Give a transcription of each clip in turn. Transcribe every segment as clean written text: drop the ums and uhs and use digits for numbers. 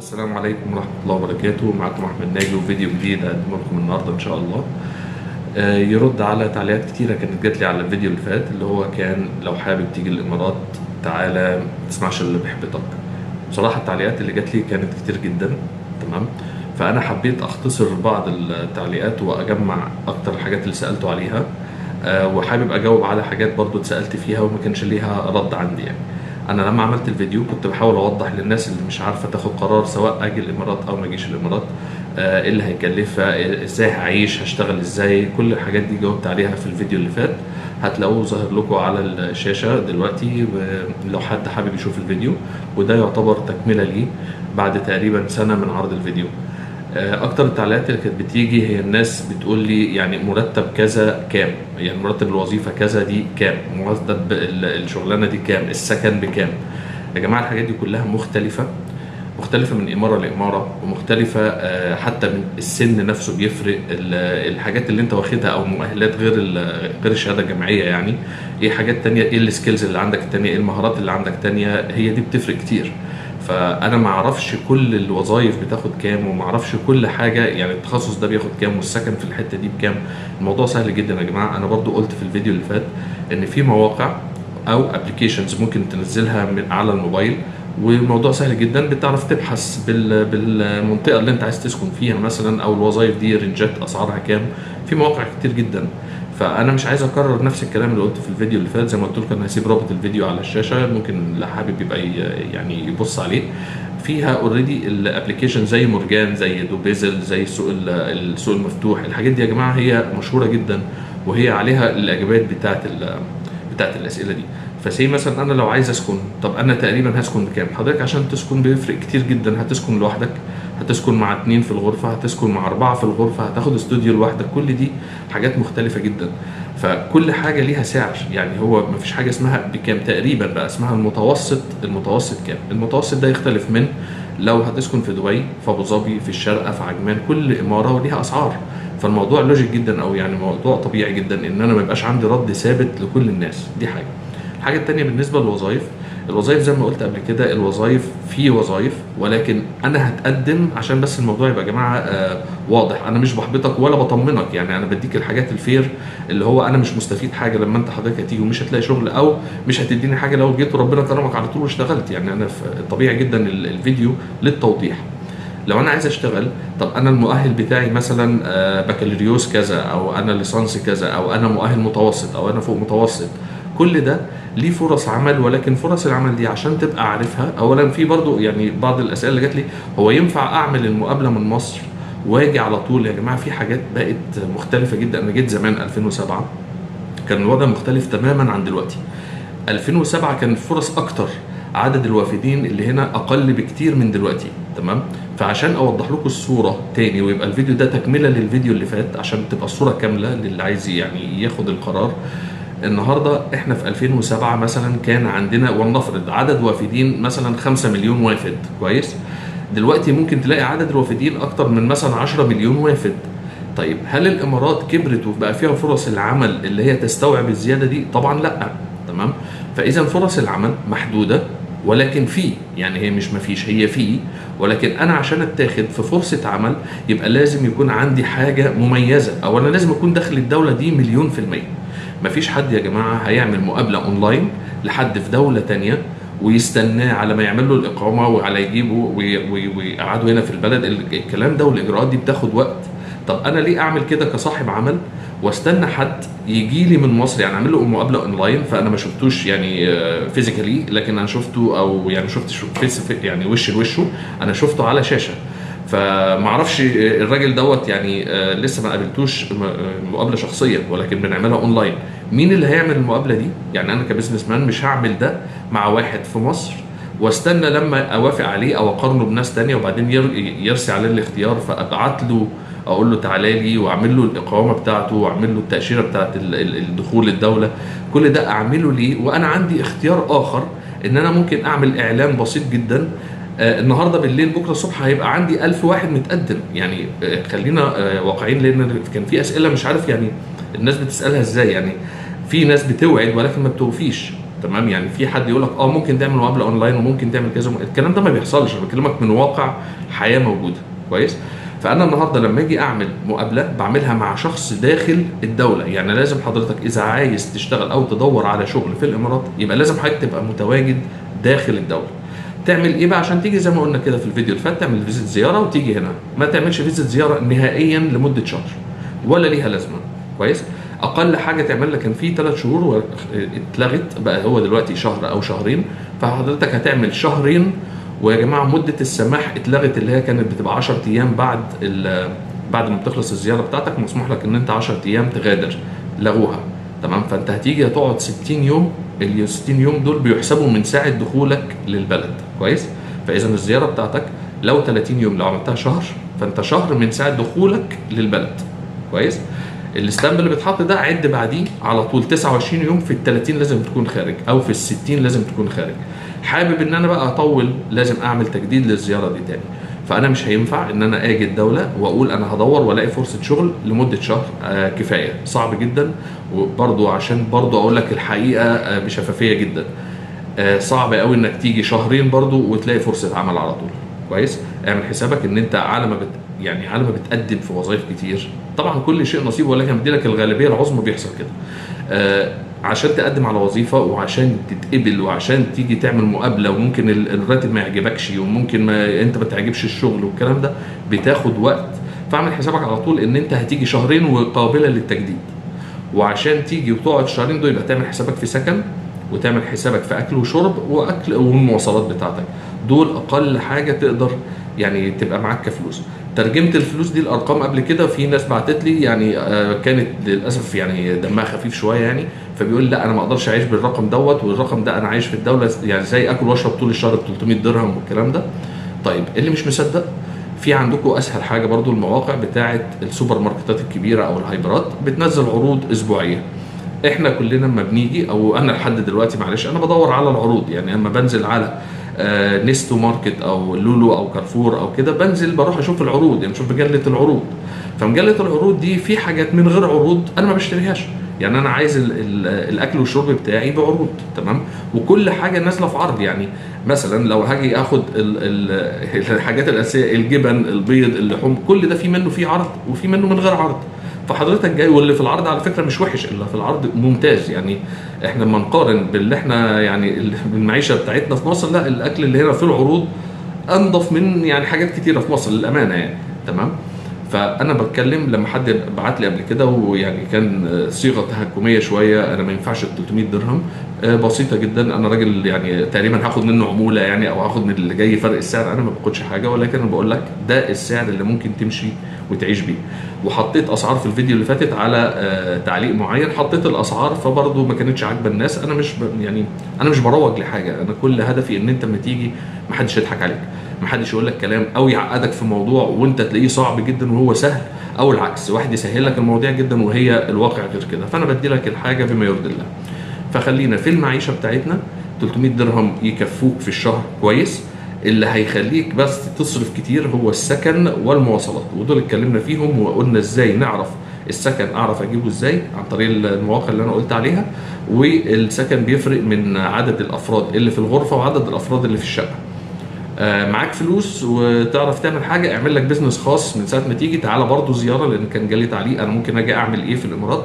السلام عليكم ورحمة الله وبركاته. معكم أحمد ناجي وفيديو جديد هقدمه لكم النهاردة إن شاء الله. يرد على تعليقات كتيرة كانت جات لي على الفيديو اللي فات، اللي هو كان لو حابب تيجي الإمارات تعالى ما تسمعش اللي بيحبطك. بصراحة التعليقات اللي جات لي كانت كتير جدا، تمام؟ فأنا حبيت أختصر بعض التعليقات وأجمع أكتر الحاجات اللي سألته عليها، وحابب أجاوب على حاجات برضو اتسألت فيها وما كانش ليها رد عندي. يعني انا لما عملت الفيديو كنت بحاول اوضح للناس اللي مش عارفه تاخد قرار سواء اجي الامارات او ما اجيش الامارات، ايه اللي هيكلفها، ازاي هعيش، هشتغل ازاي، كل الحاجات دي جاوبت عليها في الفيديو اللي فات. هتلاقوه ظاهر لكم على الشاشه دلوقتي لو حد حابب يشوف الفيديو، وده يعتبر تكمله ليه بعد تقريبا سنه من عرض الفيديو. اكتر التعليقات اللي كانت بتيجي هي الناس بتقول لي يعني مرتب كذا كام، يعني مرتب الوظيفه كذا دي كام، مرتب الشغلانه دي كام، السكن بكام. يا جماعه الحاجات دي كلها مختلفه من اماره لاماره، ومختلفه حتى من السن نفسه بيفرق. الحاجات اللي انت واخدها او مؤهلات غير الشهاده الجامعيه، يعني ايه حاجات تانية، ايه السكيلز اللي عندك التانية، ايه المهارات اللي عندك تانية، هي دي بتفرق كتير. فانا ما اعرفش كل الوظائف بتاخد كام، وما اعرفش كل حاجه، يعني التخصص ده بياخد كام، والسكن في الحته دي بكام. الموضوع سهل جدا يا جماعه. انا برضو قلت في الفيديو اللي فات ان في مواقع او ابلكيشنز ممكن تنزلها من على الموبايل، والموضوع سهل جدا. بتعرف تبحث بالمنطقه اللي انت عايز تسكن فيها مثلا، او الوظائف دي رينجات اسعارها كام. في مواقع كتير جدا. فانا مش عايز اكرر نفس الكلام اللي قلته في الفيديو اللي فات. زي ما قلت لكم انا هسيب رابط الفيديو على الشاشه، ممكن اللي حابب يبقى يعني يبص عليه. فيها اوريدي الابلكيشن زي مورجان، زي دوبيزل، زي السوق المفتوح. الحاجات دي يا جماعه هي مشهوره جدا، وهي عليها الاجابات بتاعت الاسئله دي. فسي مثلا انا لو عايز اسكن، طب انا تقريبا هسكن بكام؟ حضرتك عشان تسكن بيفرق كتير جدا. هتسكن لوحدك، هتسكن مع 2 في الغرفه، هتسكن مع 4 في الغرفه، هتاخد استوديو لوحدك. كل دي حاجات مختلفه جدا. فكل حاجه ليها سعر، يعني هو مفيش حاجه اسمها بكام تقريبا، بقى اسمها المتوسط. المتوسط كام؟ المتوسط ده يختلف من لو هتسكن في دبي، في ابو ظبي، في الشارقه، في عجمان، كل اماره وليها اسعار. فالموضوع لوجيك جدا، او يعني موضوع طبيعي جدا ان انا ما يبقاش عندي رد ثابت لكل الناس. دي حاجه. الحاجه الثانيه بالنسبه للوظائف، الوظائف زي ما قلت قبل كده، الوظائف في وظائف، ولكن انا هتقدم عشان بس الموضوع يبقى يا جماعه واضح. انا مش بحبطك ولا بطمنك، يعني انا بديك الحاجات الفير، اللي هو انا مش مستفيد حاجه لما انت حضرتك هتيجي ومش هتلاقي شغل، او مش هتديني حاجه لو جيت وربنا كرمك على طول واشتغلت. يعني انا طبيعي جدا الفيديو للتوضيح. لو انا عايز اشتغل، طب انا المؤهل بتاعي مثلا بكالوريوس كذا، او انا ليسانس كذا، او انا مؤهل متوسط، او انا فوق متوسط. كل ده ليه فرص عمل، ولكن فرص العمل دي عشان تبقى عارفها، اولا في برضو يعني بعض الاسئله اللي جات لي، هو ينفع اعمل المقابله من مصر واجي على طول؟ يا جماعه في حاجات بقت مختلفه جدا. انا جيت زمان 2007 كان الوضع مختلف تماما عن دلوقتي. 2007 كان الفرص اكتر، عدد الوافدين اللي هنا اقل بكتير من دلوقتي، تمام؟ فعشان اوضح لكم الصوره تاني، ويبقى الفيديو ده تكمله للفيديو اللي فات، عشان تبقى الصوره كامله للي عايز يعني ياخد القرار. النهارده احنا في 2007 مثلا كان عندنا، ولنفرض عدد وافدين مثلا 5 مليون وافد، كويس؟ دلوقتي ممكن تلاقي عدد الوافدين اكتر من مثلا 10 مليون وافد. طيب هل الامارات كبرت وبقى فيها فرص العمل اللي هي تستوعب الزياده دي؟ طبعا لا، تمام؟ فاذا فرص العمل محدوده، ولكن في، يعني هي مش مفيش، هي في. ولكن انا عشان اتاخد في فرصه عمل يبقى لازم يكون عندي حاجه مميزه، او انا لازم اكون داخل الدوله دي 100%. مفيش حد يا جماعه هيعمل مقابله اونلاين لحد في دوله تانية ويستناه على ما يعمل له الاقامه وعلى يجيبه ويقعدوا هنا في البلد. الكلام ده والاجراءات دي بتاخد وقت. طب انا ليه اعمل كده كصاحب عمل واستنى حد يجي لي من مصر، يعني اعمل له مقابله اونلاين؟ فانا ما شفتوش يعني فيزيكالي، لكن انا شفته، او يعني شفت فيس يعني وش لوشه، انا شفته على شاشه. فما اعرفش الراجل دوت يعني لسه ما قابلتوش مقابله شخصيه، ولكن بنعملها اونلاين. مين اللي هيعمل المقابله دي؟ يعني انا كبزنس مان مش هعمل ده مع واحد في مصر واستنى لما اوافق عليه او اقارنه بناس تانية وبعدين يرسي عليه الاختيار، فابعت له اقول له تعالى لي واعمل له الاقامه بتاعته واعمل له التاشيره بتاعت الدخول للدوله. كل ده اعمله ليه وانا عندي اختيار اخر؟ ان انا ممكن اعمل اعلان بسيط جدا، النهارده بالليل بكره الصبح هيبقى عندي 1000 واحد متقدم. يعني خلينا واقعيين، لان كان في اسئله مش عارف يعني الناس بتسالها ازاي. يعني في ناس بتوعد ولكن ما بتوفيش، تمام. يعني في حد يقول لك ممكن تعمل مقابله اونلاين وممكن تعمل كذا، الكلام ده ما بيحصلش، انا بكلمك من واقع حياه موجوده. كويس. فانا النهارده لما اجي اعمل مقابله بعملها مع شخص داخل الدوله. يعني لازم حضرتك اذا عايز تشتغل او تدور على شغل في الامارات يبقى لازم حضرتك تبقى متواجد داخل الدوله. تعمل ايه بقى عشان تيجي؟ زي ما قلنا كده في الفيديو اللي فات، تعمل فيزيت زياره وتيجي هنا. ما تعملش فيزيت زياره نهائيا لمده شهر ولا ليها لازمه. كويس. اقل حاجه تعملها كان في 3 شهور اتلغت، بقى هو دلوقتي شهر او شهرين. فحضرتك هتعمل شهرين. ويا جماعه مده السماح اتلغت، اللي هي كانت بتبقى 10 ايام بعد ما بتخلص الزياره بتاعتك مسموح لك ان انت 10 ايام تغادر. لغوها. تمام. فانت هتيجي هتقعد 60 يوم. ال 60 يوم دول بيحسبوا من ساعه دخولك للبلد. كويس. فاذا الزياره بتاعتك لو 30 يوم لو عملتها شهر فانت شهر من ساعه دخولك للبلد. كويس. الاستامب اللي بيتحط ده عد بعديه على طول 29 يوم، في ال 30 لازم تكون خارج او في ال 60 لازم تكون خارج. حابب ان انا بقى اطول لازم اعمل تجديد للزياره دي تاني. فانا مش هينفع ان انا اجي الدوله واقول انا هدور والاقي فرصه شغل لمده شهر. كفايه، صعب جدا. وبرضو عشان برضو اقول لك الحقيقه بشفافيه جدا، صعب قوي انك تيجي شهرين برضو وتلاقي فرصه عمل على طول. كويس. اعمل حسابك ان انت على ما بتقدم في وظائف كتير، طبعا كل شيء نصيب، ولكن بدي لك الغالبيه العظمى بيحصل كده. عشان تقدم على وظيفه وعشان تتقبل وعشان تيجي تعمل مقابله، وممكن الراتب ما يعجبكش وممكن انت ما تعجبش الشغل والكلام ده بتاخد وقت. فاعمل حسابك على طول ان انت هتيجي شهرين وقابله للتجديد. وعشان تيجي وتقعد شهرين دول يبقى تعمل حسابك في سكن، وتعمل حسابك في اكل وشرب واكل والمواصلات بتاعتك. دول اقل حاجه تقدر يعني تبقى معاك كفلوس. ترجمت الفلوس دي الارقام قبل كده، في ناس بعتت لي يعني كانت للاسف يعني دمها خفيف شويه يعني، فبيقول لا انا ما اقدرش اعيش بالرقم دوت، والرقم ده انا عايش في الدوله يعني زي اكل واشرب طول الشهر ب 300 درهم والكلام ده. طيب اللي مش مصدق، في عندكم اسهل حاجه برضو المواقع بتاعه السوبر ماركتات الكبيره او الهايبرات بتنزل عروض اسبوعيه. احنا كلنا لما بنيجي، او انا لحد دلوقتي معلش انا بدور على العروض، يعني اما بنزل على نيستو ماركت او لولو او كارفور او كده، بنزل بروح اشوف العروض، يعني اشوف مجله العروض. فمجله العروض دي في حاجات من غير عروض انا ما بشتريهاش. يعني انا عايز الاكل والشرب بتاعي بعروض. تمام. وكل حاجه نازله في عرض. يعني مثلا لو هاجي اخد الحاجات الاساسيه، الجبن، البيض، اللحوم، كل ده في منه فيه عرض وفي منه من غير عرض. فحضرتك جاي، واللي في العرض على فكره مش وحش، اللي في العرض ممتاز. يعني احنا لما نقارن باللي احنا يعني المعيشه بتاعتنا في مصر، لا الاكل اللي هنا في العروض انضف من يعني حاجات كتيره في مصر للامانه يعني. تمام. فانا بتكلم لما حد بعت لي قبل كده ويعني كان صيغه تهكميه شويه، انا ما ينفعش ال 300 درهم. بسيطه جدا، انا راجل يعني تقريبا هاخد منه عموله يعني، او هاخد من اللي جاي فرق السعر، انا ما باخدش حاجه، ولكن انا بقول لك ده السعر اللي ممكن تمشي وتعيش بيه. وحطيت اسعار في الفيديو اللي فاتت على تعليق معين، حطيت الاسعار فبرضه ما كانتش عاجبه الناس. انا مش بروج لحاجه، انا كل هدفي ان انت لما تيجي ما حدش يضحك عليك، ما حدش يقول لك كلام او يعقدك في موضوع وانت تلاقيه صعب جدا وهو سهل، او العكس واحد يسهل لك المواضيع جدا وهي الواقع غير كده. فانا بدي لك الحاجه بما يرضي الله. فخلينا في المعيشه بتاعتنا 300 درهم يكفوك في الشهر كويس. اللي هيخليك بس تصرف كتير هو السكن والمواصلات، ودول اتكلمنا فيهم وقلنا ازاي نعرف السكن، اعرف اجيبه ازاي عن طريق المواقع اللي انا قلت عليها. والسكن بيفرق من عدد الافراد اللي في الغرفه وعدد الافراد اللي في الشقه. معاك فلوس وتعرف تعمل حاجه، اعمل لك بزنس خاص من ساعه ما تيجي. تعالى برضو زياره، لان كان جالي تعليق انا ممكن اجي اعمل ايه في الامارات.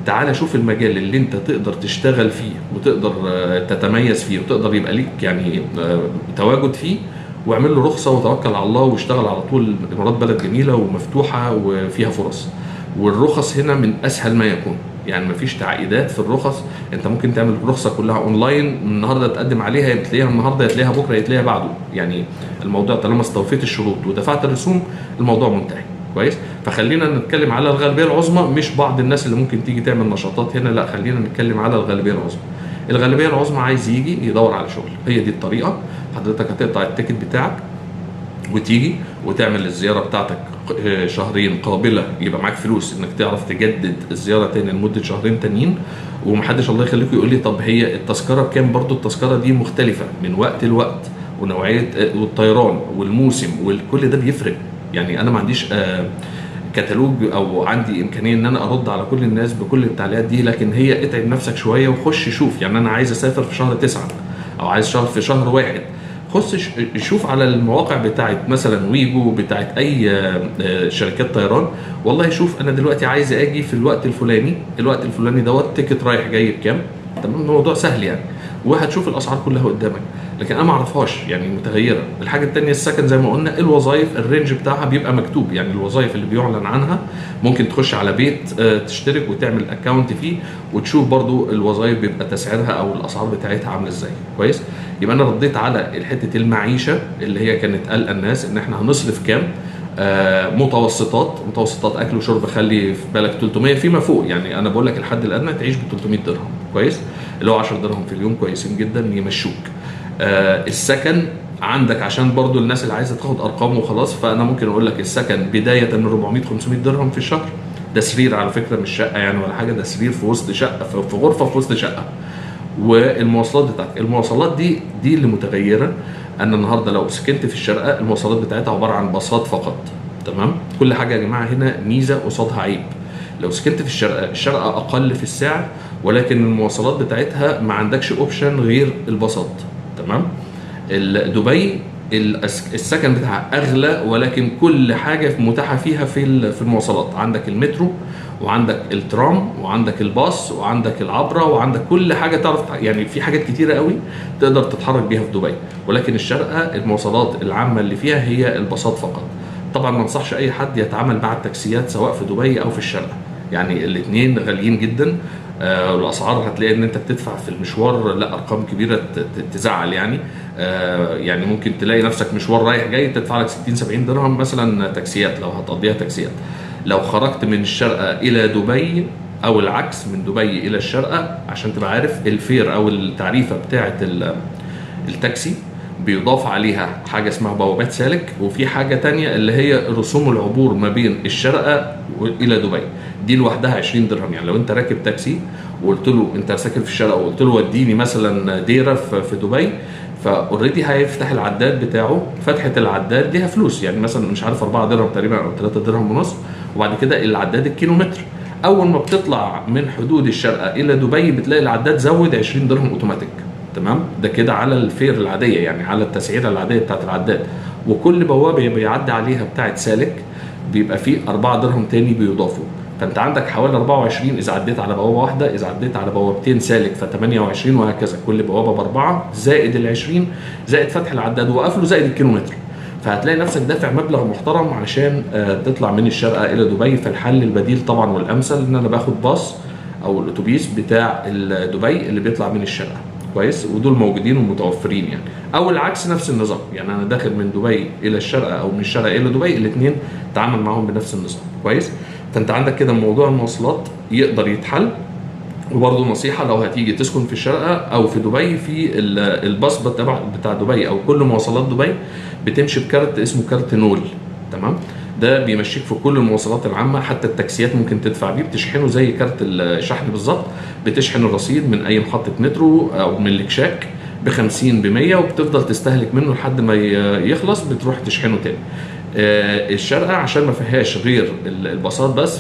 تعالى شوف المجال اللي انت تقدر تشتغل فيه وتقدر تتميز فيه وتقدر يبقى ليك يعني تواجد فيه، واعمل له رخصه وتوكل على الله واشتغل على طول. الامارات بلد جميله ومفتوحه وفيها فرص، والرخص هنا من اسهل ما يكون. يعني مفيش تعقيدات في الرخص، انت ممكن تعمل الرخصه كلها اونلاين، النهارده تقدم عليها تلاقيها النهارده، تلاقيها بكره، تلاقيها بعده. يعني الموضوع طالما استوفيت الشروط ودفعت الرسوم الموضوع منتهي. كويس. فخلينا نتكلم على الغالبيه العظمى، مش بعض الناس اللي ممكن تيجي تعمل نشاطات هنا، لا خلينا نتكلم على الغالبيه العظمى. الغالبيه العظمى عايز يجي يدور على شغل، هي دي الطريقه. حضرتك هتقطع التيكت بتاعك وتيجي وتعمل الزياره بتاعتك شهرين قابله، يبقى معاك فلوس انك تعرف تجدد الزياره تاني لمده شهرين تانيين. ومحدش الله يخليكم يقول لي طب هي التذكره بكام؟ برضو التذكره دي مختلفه من وقت لوقت، ونوعيه والطيران والموسم وكل ده بيفرق. يعني انا ما عنديش كتالوج او عندي امكانيه ان انا ارد على كل الناس بكل التعليقات دي، لكن هي اتعب نفسك شويه وخش شوف. يعني انا عايز اسافر في شهر 9 او عايز في شهر 1، خش شوف على المواقع بتاعت مثلا ويجو، بتاعت اي شركات طيران. والله شوف انا دلوقتي عايز اجي في الوقت الفلاني، الوقت الفلاني دوت تيكت رايح جاي بكام. تمام، الموضوع سهل يعني، وهتشوف الاسعار كلها قدامك. لكن انا ما اعرفهاش يعني متغيره. الحاجه الثانيه السكن زي ما قلنا، الوظائف الرينج بتاعها بيبقى مكتوب، يعني الوظائف اللي بيعلن عنها ممكن تخش على بيت تشترك وتعمل اكونت فيه وتشوف برضو الوظائف بيبقى تسعيرها او الاسعار بتاعتها عامله ازاي. كويس، يبقى انا رديت على حته المعيشه اللي هي كانت قلقه الناس ان احنا هنصرف كام. متوسطات اكل وشرب، خلي في بالك 300 فيما فوق. يعني انا بقول لك الحد الادنى تعيش ب 300 درهم. كويس، اللي هو 10 درهم في اليوم كويسين جدا يمشوك. السكن عندك، عشان برضو الناس اللي عايزه تاخد ارقام وخلاص، فانا ممكن اقول لك السكن بدايه من 400 500 درهم في الشهر. ده سرير على فكره، مش شقه يعني ولا حاجه، ده سرير في وسط شقه، في غرفه في وسط شقه. والمواصلات بتاعتك، المواصلات دي اللي متغيره. انا النهارده لو سكنت في الشارقه المواصلات بتاعتها عباره عن باصات فقط. تمام، كل حاجه يا جماعه هنا ميزه قصادها عيب. لو سكنت في الشارقه اقل في السعر، ولكن المواصلات بتاعتها ما عندكش اوبشن غير الباصات. تمام. دبي السكن بتاعها اغلى، ولكن كل حاجه متاحه فيها في المواصلات. عندك المترو، وعندك الترام، وعندك الباص، وعندك العبره، وعندك كل حاجه تعرف يعني في حاجات كتيره قوي تقدر تتحرك بيها في دبي. ولكن الشارقه المواصلات العامه اللي فيها هي الباصات فقط. طبعا ما انصحش اي حد يتعامل مع التاكسيات سواء في دبي او في الشارقه، يعني الاثنين غاليين جدا. والاسعار هتلاقي ان انت بتدفع في المشوار لا ارقام كبيره تزعل يعني. يعني ممكن تلاقي نفسك مشوار رايح جاي تدفع لك 60 70 درهم مثلا تاكسيات لو هتقضيها تاكسيات. لو خرجت من الشارقه الى دبي او العكس من دبي الى الشارقه، عشان تبقى عارف الفير او التعريفه بتاعه التاكسي بيضاف عليها حاجه اسمها بوابات سالك، وفي حاجه تانية اللي هي رسوم العبور ما بين الشارقه الى دبي. دي لوحدها 20 درهم. يعني لو انت راكب تاكسي وقلت له انت ساكن في الشارقه وقلت له وديني مثلا ديره في دبي، فاوريدي هيفتح العداد بتاعه. فتحه العداد ليها فلوس، يعني مثلا مش عارف 4 درهم تقريبا او 3 درهم ونص. وبعد كده العداد الكيلومتر، اول ما بتطلع من حدود الشارقه الى دبي بتلاقي العداد زود 20 درهم اوتوماتيك. تمام، ده كده على الفير العاديه، يعني على التسعيره العاديه بتاعت العداد. وكل بوابه بيعدي عليها بتاعت سالك بيبقى فيه 4 درهم تاني بيضافوا. فانت عندك حوالي 24 اذا عديت على بوابه واحده، اذا عديت على بوابتين سالك ف 28، وهكذا كل بوابه باربعه زائد ال 20 زائد فتح العداد وقفله زائد الكيلومتر. فهتلاقي نفسك دافع مبلغ محترم عشان تطلع من الشارقه الى دبي. فالحل البديل طبعا والامثل ان انا باخد باص او الاتوبيس بتاع دبي اللي بيطلع من الشارقه. كويس، ودول موجودين ومتوفرين يعني. او العكس نفس النظام، يعني انا داخل من دبي الى الشارقه او من الشارقه الى دبي، الاثنين تعامل معاهم بنفس النظام. كويس، فانت عندك كده موضوع المواصلات يقدر يتحل. وبرضه نصيحه، لو هتيجي تسكن في الشارقه او في دبي، في الباص بتاع دبي او كل مواصلات دبي بتمشي بكارت اسمه كارت نول. تمام، ده بيمشيك في كل المواصلات العامه، حتى التاكسيات ممكن تدفع بيه، بتشحنه زي كارت الشحن بالظبط. بتشحن الرصيد من اي محطه مترو او من الكشاك ب 50 ب 100، وبتفضل تستهلك منه لحد ما يخلص بتروح تشحنه تاني. الشارقه عشان ما فيهاش غير الباصات بس،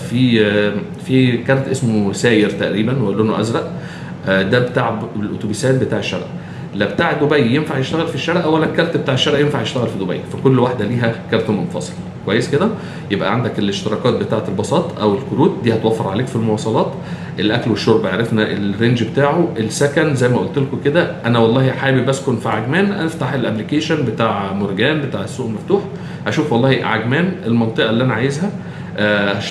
في كارت اسمه ساير تقريبا ولونه ازرق. ده بتاع الاتوبيسات بتاع الشارقه. لا بتاع دبي ينفع يشتغل في الشارقه، ولا الكارت بتاع الشارقه ينفع يشتغل في دبي. فكل واحده ليها كارت منفصل. كويس كده، يبقى عندك الاشتراكات بتاعه الباصات او الكروت دي هتوفر عليك في المواصلات. الاكل والشرب عرفنا الرينج بتاعه. السكن زي ما قلت لكم كده، انا والله حابب اسكن في عجمان، افتح الابلكيشن بتاع مرجان بتاع السوق المفتوح، اشوف والله عجمان المنطقه اللي انا عايزها.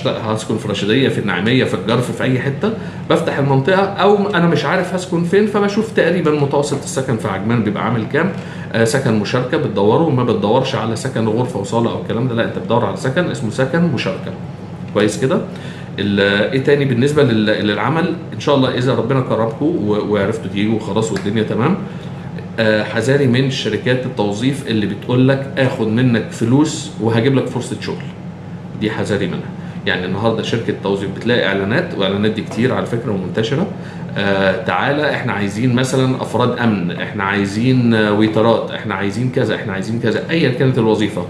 هسكن في رشيديه، في النعيميه، في الجرف، في اي حته. بفتح المنطقه، او انا مش عارف هسكن فين، فبشوف تقريبا متوسط السكن في عجمان بيبقى عامل كام. سكن مشاركه بتدوره، ما بتدورش على سكن غرفه وصاله او الكلام ده، لا انت بتدور على سكن اسمه سكن مشاركه. كويس كده. ايه تاني بالنسبه للعمل؟ ان شاء الله اذا ربنا كرمكم وعرفتوا تيجوا خلاص والدنيا تمام، حذاري من شركات التوظيف اللي بتقول لك اخد منك فلوس وهجيب لك فرصه شغل. دي حذاري منها. يعني النهارده شركه توظيف بتلاقي اعلانات، واعلانات دي كتير على فكره ومنتشره. تعالى احنا عايزين مثلا افراد امن، احنا عايزين ويترات، احنا عايزين كذا، احنا عايزين كذا، ايا كانت الوظيفه.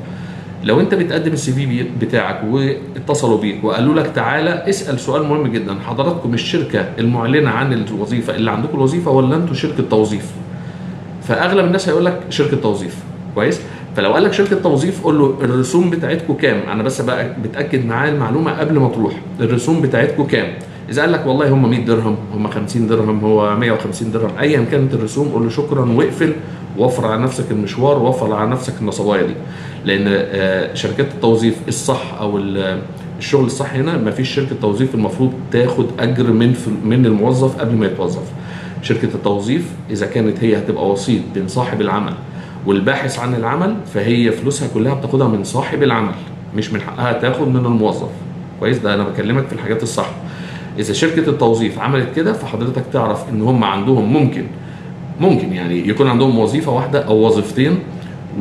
لو انت بتقدم السي في بتاعك واتصلوا بيك وقالوا لك تعالى اسال سؤال مهم جدا: حضراتكم الشركه المعلنه عن الوظيفه اللي عندكم الوظيفه ولا انتوا شركه توظيف؟ فاغلب الناس هيقول لك شركه توظيف. كويس. فلو قال لك شركه توظيف قول له الرسوم بتاعتكم كام؟ انا بس بقى بتاكد معاه المعلومه قبل ما تروح. الرسوم بتاعتكم كام؟ اذا قال لك والله هم 100 درهم، هم 50 درهم، هو 150 درهم، ايا كانت الرسوم، قول له شكرا واقفل، وفر على نفسك المشوار، وفر على نفسك النصبايه دي. لان شركات التوظيف الصح او الشغل الصح هنا، ما فيش شركه توظيف المفروض تاخد اجر من الموظف قبل ما يتوظف. شركه التوظيف اذا كانت هي هتبقى وسيط بين صاحب العمل والباحث عن العمل، فهي فلوسها كلها بتاخدها من صاحب العمل، مش من حقها تاخد من الموظف. كويس. ده انا بكلمك في الحاجات الصح. اذا شركه التوظيف عملت كده، فحضرتك تعرف ان هم عندهم ممكن يعني يكون عندهم وظيفه واحده او وظيفتين،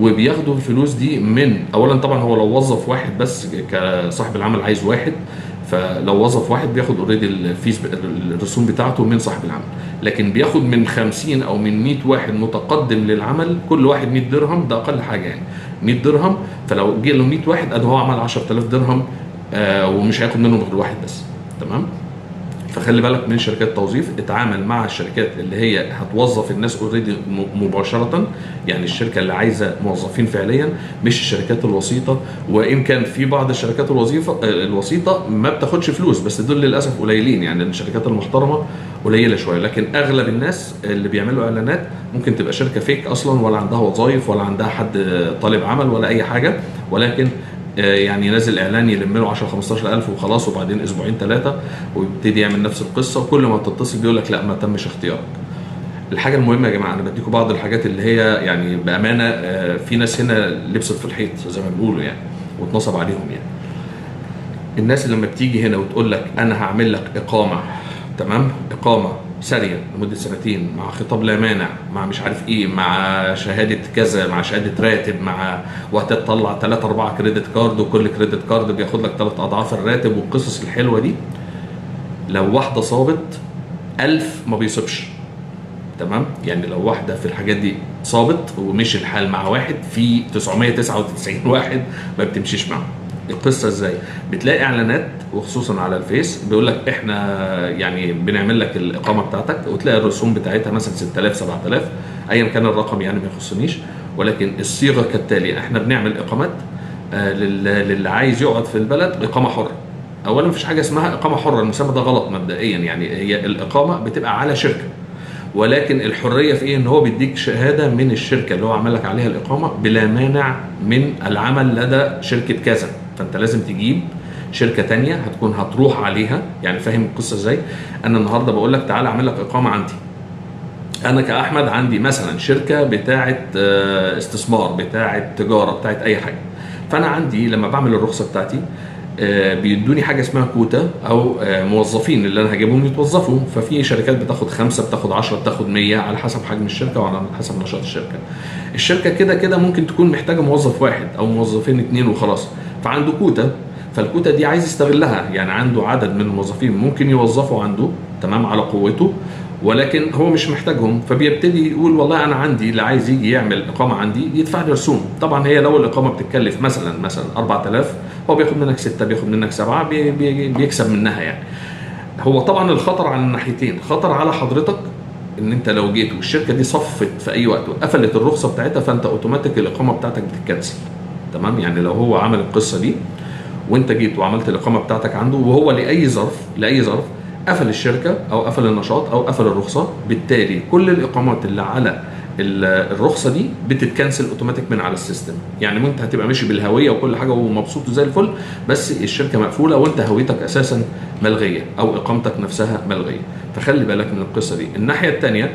وبياخدوا الفلوس دي من، اولا طبعا هو لو وظف واحد بس كصاحب العمل عايز واحد، فلو وظف واحد بياخد اوريدي الرسوم بتاعته من صاحب العمل. لكن بياخد من 50 او من 100 واحد متقدم للعمل، كل واحد 100 درهم، ده اقل حاجه يعني 100 درهم. فلو جه له 100 واحد ادي هو عمل 10000 درهم، ومش هياخد منهم غير واحد بس. تمام. فخلي بالك من شركات التوظيف. اتعامل مع الشركات اللي هي هتوظف الناس اوريدي مباشره، يعني الشركه اللي عايزه موظفين فعليا، مش الشركات الوسيطه. وان كان في بعض الشركات الوسيطه ما بتاخدش فلوس، بس دول للاسف قليلين، يعني الشركات المحترمه قليله شويه. لكن اغلب الناس اللي بيعملوا اعلانات ممكن تبقى شركه فيك اصلا، ولا عندها وظائف، ولا عندها حد طالب عمل، ولا اي حاجه، ولكن يعني نازل اعلان يلم له 10 15000 وخلاص، وبعدين اسبوعين 3 ويبتدي يعمل نفس القصه، وكل ما تتصل بيقول لك لا ما تمش اختيارك. الحاجه المهمه يا جماعه، انا بديكم بعض الحاجات اللي هي يعني بامانه في ناس هنا لبست في الحيط زي ما بيقولوا يعني، واتنصب عليهم يعني. الناس اللي لما بتيجي هنا وتقول لك انا هعمل لك اقامه، تمام، اقامه ساريه لمده 2 مع خطاب لا مانع، مع مش عارف ايه، مع شهاده كذا، مع شهاده راتب، مع وهتطلع 3 4 كريدت كارد، وكل كريدت كارد بياخد لك 3 اضعاف الراتب، والقصص الحلوه دي، لو واحده صابت 1000 ما بيصيبش. تمام. يعني لو واحده في الحاجات دي صابت ومشي الحال مع واحد، في 999 واحد ما بتمشيش معه. القصه ازاي؟ بتلاقي اعلانات وخصوصا على الفيس بيقول لك احنا يعني بنعمل لك الاقامه بتاعتك، وتلاقي الرسوم بتاعتها مثلا 6000 7000 ايا كان الرقم، يعني ما يخصنيش، ولكن الصيغه كالتالي: احنا بنعمل اقامات للي عايز يقعد في البلد اقامه حره. اولا مفيش حاجه اسمها اقامه حره، المسمى ده غلط مبدئيا، يعني هي الاقامه بتبقى على شركه، ولكن الحريه في ايه؟ ان هو بيديك شهاده من الشركه اللي هو عمل لك عليها الاقامه بلا مانع من العمل لدى شركه كذا. فانت لازم تجيب شركه تانية هتروح عليها. يعني فاهم القصه ازاي؟ انا النهارده بقول لك تعالى اعمل لك اقامه عندي، انا كاحمد عندي مثلا شركه بتاعه استثمار، بتاعه تجاره، بتاعه اي حاجه. فانا عندي لما بعمل الرخصه بتاعتي بيدوني حاجه اسمها كوتا، او موظفين اللي انا هجيبهم يتوظفوا. ففي شركات بتاخد 5، بتاخد 10، بتاخد 100، على حسب حجم الشركه وعلى حسب نشاط الشركه. الشركه كده كده ممكن تكون محتاجه موظف واحد او موظفين 2 وخلاص، فعنده كوتا. فالكوتا دي عايز يستغلها، يعني عنده عدد من الموظفين ممكن يوظفوا عنده تمام على قوته، ولكن هو مش محتاجهم. فبيبتدي يقول والله انا عندي اللي عايز يجي يعمل اقامه عندي يدفع لي رسوم. طبعا هي لو الاقامه بتتكلف مثلا 4000، هو بياخد منك 6، بياخد منك 7، بيكسب منها يعني. هو طبعا الخطر على الناحيتين، خطر على حضرتك ان انت لو جيت والشركه دي صفت في اي وقت وقفلت الرخصه بتاعتها، فانت اوتوماتيك الاقامه بتاعتك بتتكنسل. تمام. يعني لو هو عمل القصه دي وانت جيت وعملت الاقامه بتاعتك عنده، وهو لاي ظرف قفل الشركه او قفل النشاط او قفل الرخصه، بالتالي كل الاقامات اللي على الرخصه دي بتتكنسل اوتوماتيك من على السيستم. يعني وانت هتبقى ماشي بالهويه وكل حاجه ومبسوط زي الفل، بس الشركه مقفوله وانت هويتك اساسا ملغيه او اقامتك نفسها ملغيه. فخلي بالك من القصه دي. الناحيه الثانيه،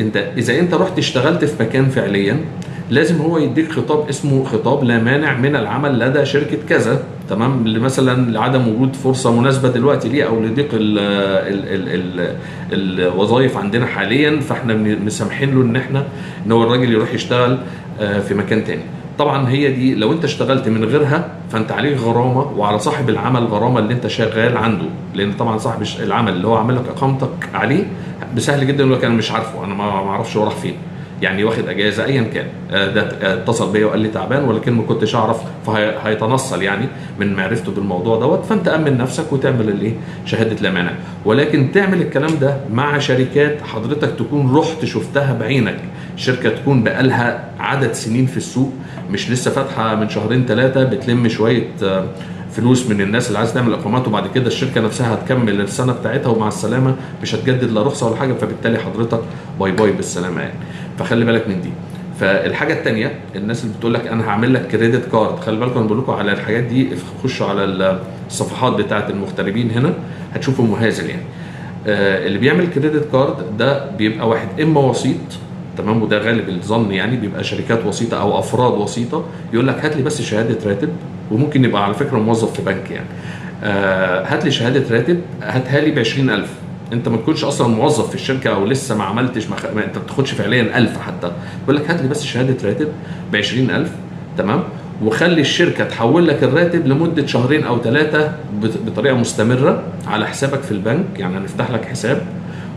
انت اذا انت رحت اشتغلت في مكان فعليا، لازم هو يديك خطاب اسمه خطاب لا مانع من العمل لدى شركه كذا، تمام، مثلا لعدم وجود فرصه مناسبه دلوقتي ليه، او لضيق الوظائف عندنا حاليا، فاحنا مسامحين له ان هو الراجل يروح يشتغل في مكان تاني. طبعا هي دي لو انت اشتغلت من غيرها فانت عليك غرامه، وعلى صاحب العمل غرامه اللي انت شغال عنده، لان طبعا صاحب العمل اللي هو عامل لك اقامتك عليه بسهل جدا يقول لك انا مش عارفه، انا ما اعرفش هو راح فين. يعني واخد اجازه ايا كان، ده اتصل بيا وقال لي تعبان ولكن ما كنتش اعرف، فهيتنصل يعني من معرفته بالموضوع دوت. فانت امن نفسك وتعمل الايه، شهاده لا مانع. ولكن تعمل الكلام ده مع شركات حضرتك تكون رحت شفتها بعينك، شركه تكون بقالها عدد سنين في السوق، مش لسه فاتحه من شهرين ثلاثه بتلم شويه فلوس من الناس اللي عايز تعمل اقامات، وبعد كده الشركه نفسها هتكمل السنه بتاعتها ومع السلامه، مش هتجدد لا رخصه ولا حاجه، فبالتالي حضرتك باي باي بالسلامه يعني. فخلي بالك من دي. فالحاجه الثانيه، الناس اللي بتقول لك انا هعمل لك كريدت كارد، خلي بالكم انا بقول لكم على الحاجات دي، خشوا على الصفحات بتاعه المغتربين هنا هتشوفوا مهازل يعني. اللي بيعمل كريدت كارد ده بيبقى واحد اما وسيط، تمام، وده غالب الظن يعني بيبقى شركات وسيطه او افراد وسيطه، يقول لك هات لي بس شهاده راتب، وممكن يبقى على فكره موظف في بنك يعني. هات لي شهاده راتب، هاتها لي ب 20,000. انت ما تكونش اصلا موظف في الشركه او لسه ما عملتش انت ما بتاخدش فعليا 1000 حتى، بيقول لك هات لي بس شهاده راتب ب 20,000، تمام، وخلي الشركه تحول لك الراتب لمده شهرين او ثلاثه بطريقه مستمره على حسابك في البنك، يعني هنفتح لك حساب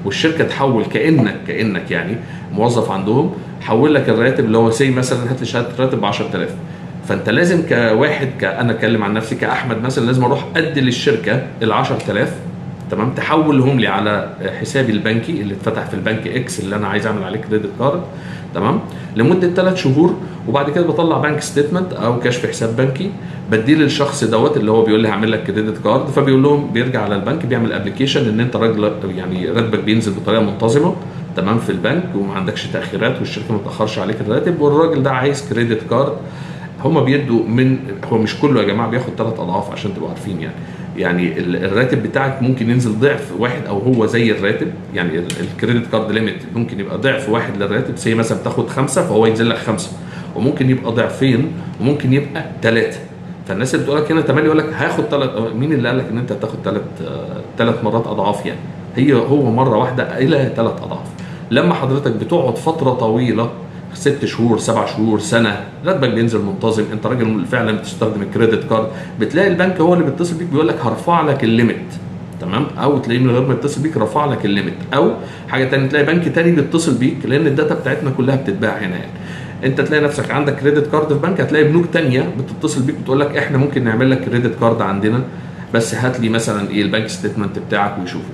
والشركه تحول كانك يعني موظف عندهم، حول لك الراتب اللي هو سي مثلا هات لي شهاده راتب ب 10,000. فانت لازم كواحد، انا اتكلم عن نفسي كاحمد مثلا، لازم اروح ادي للشركه ال 10,000، تمام، تحولهم لي على حسابي البنكي اللي اتفتح في البنك اكس اللي انا عايز اعمل عليه كريدت كارد، تمام، لمده 3 شهور. وبعد كده بطلع بنك ستيتمنت او كشف حساب بنكي، بديه للشخص دوت اللي هو بيقول لي هعمل لك كريدت كارد، فبيقول لهم بيرجع على البنك بيعمل ابلكيشن ان انت راجل يعني راتبك بينزل بطريقه منتظمه، تمام، في البنك وما عندكش تاخيرات والشركه ما تاخرش عليك الراتب، والراجل ده عايز كريدت كارد. هما بيدوا هو مش كله يا جماعه بياخد 3 اضعاف عشان تبقوا عارفين يعني الراتب بتاعك ممكن ينزل ضعف واحد او هو زي الراتب، يعني الكريدت كارد ليميت ممكن يبقى ضعف واحد للراتب، زي مثلا بتاخد 5 فهو ينزل لك 5، وممكن يبقى ضعفين وممكن يبقى 3. فالناس اللي بتقول لك هنا 8 يقول لك هاخد 3، مين اللي قال لك ان انت هتاخد 3 مرات اضعاف يعني؟ هو مره واحده الى 3 اضعاف. لما حضرتك بتقعد فتره طويله 6 شهور 7 شهور سنه، راتبك بينزل منتظم، انت راجل فعلا بتستخدم الكريدت كارد، بتلاقي البنك هو اللي بيتصل بيك بيقول لك هرفع لك الليميت، تمام، او تلاقيه من غير ما يتصل بيك رفع لك الليميت، او حاجه ثانيه تلاقي بنك ثاني بيتصل بيك، لان الداتا بتاعتنا كلها بتتباع هنا يعني. انت تلاقي نفسك عندك كريدت كارد في بنك، هتلاقي بنوك ثانيه بتتصل بيك بتقول لك احنا ممكن نعمل لك كريدت كارد عندنا، بس هات لي مثلا ايه البنك ستيتمنت بتاعك ويشوفه.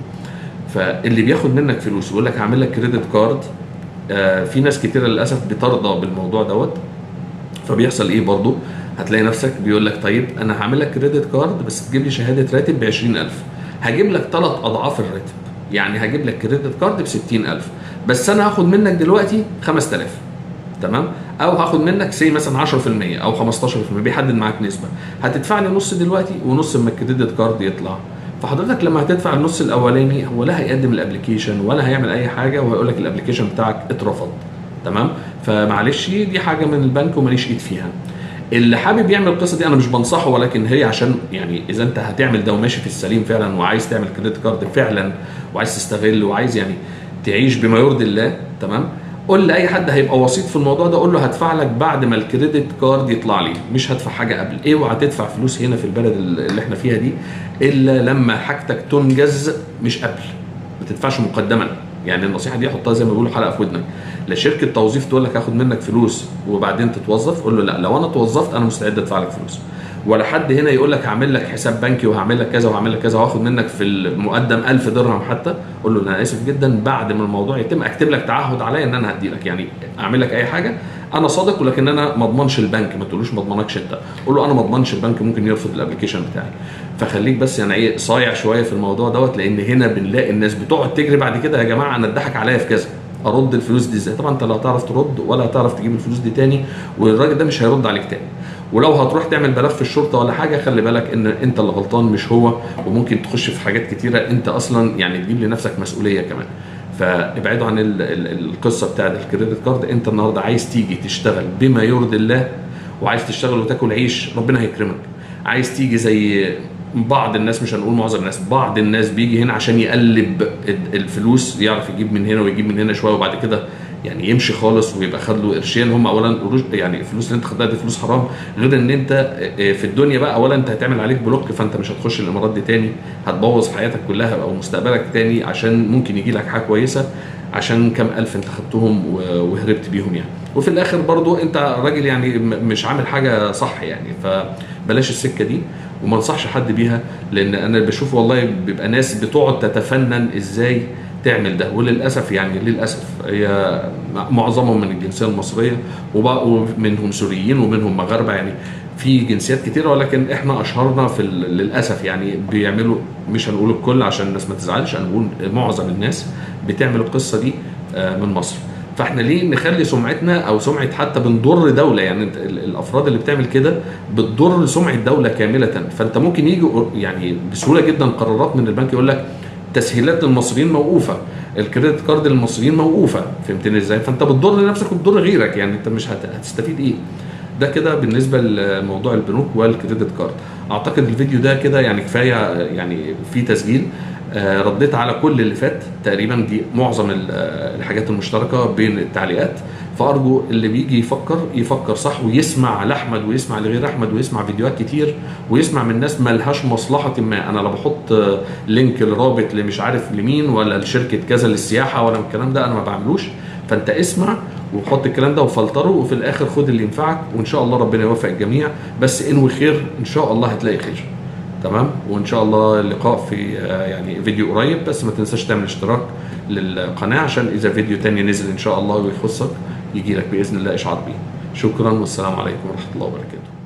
فاللي بياخد منك فلوس ويقول لك هعمل لك كريدت كارد، في ناس كتير للاسف بترضى بالموضوع دوت. فبيحصل ايه برضو؟ هتلاقي نفسك بيقول لك طيب انا هعمل لك كريدت كارد بس تجيب لي شهاده راتب ب 20,000، هجيب لك 3 اضعاف الراتب، يعني هجيب لك كريدت كارد ب 60,000 بس انا هاخد منك دلوقتي 5000، تمام، او هاخد منك سي مثلا 10% او 15%، بيحدد معاك نسبه، هتدفع لي نص دلوقتي ونص اما الكريدت كارد يطلع. فحضرتك لما هتدفع النص الاولاني هو لا هيقدم الابلكيشن ولا هيعمل اي حاجه، وهيقول لك الابلكيشن بتاعك اترفض، تمام. فمعلش دي حاجه من البنك وماليش ايد فيها. اللي حابب يعمل القصه دي انا مش بنصحه، ولكن هي عشان يعني اذا انت هتعمل ده وماشي في السليم فعلا وعايز تعمل كريدت كارد فعلا وعايز تستغل وعايز يعني تعيش بما يرضي الله، تمام، قول لاي حد هيبقى وسيط في الموضوع ده، قول له هدفع لك بعد ما الكريدت كارد يطلع لي، مش هدفع حاجه قبل. اوعى تدفع فلوس هنا في البلد اللي احنا فيها دي الا لما حاجتك تنجز، مش قبل. ما تدفعش مقدما، يعني النصيحه دي حطها زي ما بيقولوا حلقه في ودنك. لا شركه توظيف تقول لك هاخد منك فلوس وبعدين تتوظف، قول له لا، لو انا اتوظفت انا مستعد ادفع لك فلوس. ولا حد هنا يقول لك هعمل لك حساب بنكي وهعمل لك كذا وهعمل لك كذا وهاخد منك في المقدم 1000 درهم حتى، قول له انا اسف جدا، بعد ما الموضوع يتم اكتب لك تعهد عليا ان انا هدي لك، يعني اعمل لك اي حاجه انا صادق، ولكن انا ما اضمنش البنك. ما تقولوش ما اضمنكش انت، قول له انا ما اضمنش البنك ممكن يرفض الابلكيشن بتاعي. فخليك بس يعني ايه صايع شويه في الموضوع دوت، لان هنا بنلاقي الناس بتقعد تجري بعد كده، يا جماعه انا اتضحك عليا في كذا، ارد الفلوس دي ازاي؟ طبعا انت لا هتعرف ترد ولا هتعرف تجيب الفلوس دي تاني، والراجل ده مش هيرد عليك تاني. ولو هتروح تعمل بلاغ في الشرطه ولا حاجه، خلي بالك ان انت اللي غلطان مش هو، وممكن تخش في حاجات كتيره انت اصلا يعني تجيب لنفسك مسؤوليه كمان. فابعدوا عن القصه بتاعت الكريدت كارد. انت النهارده عايز تيجي تشتغل بما يرضي الله، وعايز تشتغل وتاكل عيش، ربنا هيكرمك. عايز تيجي زي بعض الناس، مش هنقول معظم الناس، بعض الناس بيجي هنا عشان يقلب الفلوس، يعرف يجيب من هنا ويجيب من هنا شويه وبعد كده يعني يمشي خالص ويبقى خد له قرشين. هم اولا يعني الفلوس اللي انت خدها دي فلوس حرام، غير ان انت في الدنيا بقى اولا انت هتعمل عليك بلوك، فانت مش هتخش الامارات دي تاني، هتبوظ حياتك كلها او مستقبلك تاني عشان ممكن يجي لك حاجه كويسه. عشان كام الف انت خدتهم وهربت بيهم يعني. وفي الاخر برضو انت راجل يعني مش عامل حاجه صح يعني، فبلاش السكه دي وما انصحش حد بيها. لان انا بشوف والله بيبقى ناس بتقعد تتفنن ازاي تعمل ده، وللاسف يعني للاسف هي معظمهم من الجنسيه المصريه، ومنهم سوريين ومنهم مغاربه يعني، في جنسيات كتيره، ولكن احنا اشهرنا في للاسف يعني بيعملوا، مش هنقول الكل عشان الناس ما تزعلش، هنقول معظم الناس بتعمل القصه دي من مصر. فاحنا ليه نخلي سمعتنا او سمعه، حتى بنضر دوله يعني، الافراد اللي بتعمل كده بتضر سمعه دوله كامله. فانت ممكن يجي يعني بسهوله جدا قرارات من البنك يقول لك تسهيلات للمصريين موقوفه، الكريدت كارد للمصريين موقوفه، فهمتني ازاي؟ فانت بتضر نفسك وبتضر غيرك يعني، انت مش هتستفيد ايه. ده كده بالنسبه لموضوع البنوك والكريدت كارد. اعتقد الفيديو ده كده يعني كفايه يعني، في تسجيل رديت على كل اللي فات تقريبا، دي معظم الحاجات المشتركه بين التعليقات. فارجو اللي بيجي يفكر صح، ويسمع لاحمد ويسمع لغير احمد ويسمع فيديوهات كتير ويسمع من ناس مالهاش مصلحه ما. انا لا بحط لينك لرابط لمش عارف لمين ولا لشركه كذا للسياحه ولا الكلام ده، انا ما بعملوش. فانت اسمع وحط الكلام ده وفلتره، وفي الاخر خد اللي ينفعك، وان شاء الله ربنا يوفق الجميع. بس انوي خير ان شاء الله هتلاقي خير. تمام، وان شاء الله اللقاء في يعني فيديو قريب. بس ما تنساش تعمل اشتراك للقناه عشان اذا فيديو تاني نزل ان شاء الله ويخصك يجي لك باذن الله اشعار بيه. شكرا والسلام عليكم ورحمه الله وبركاته.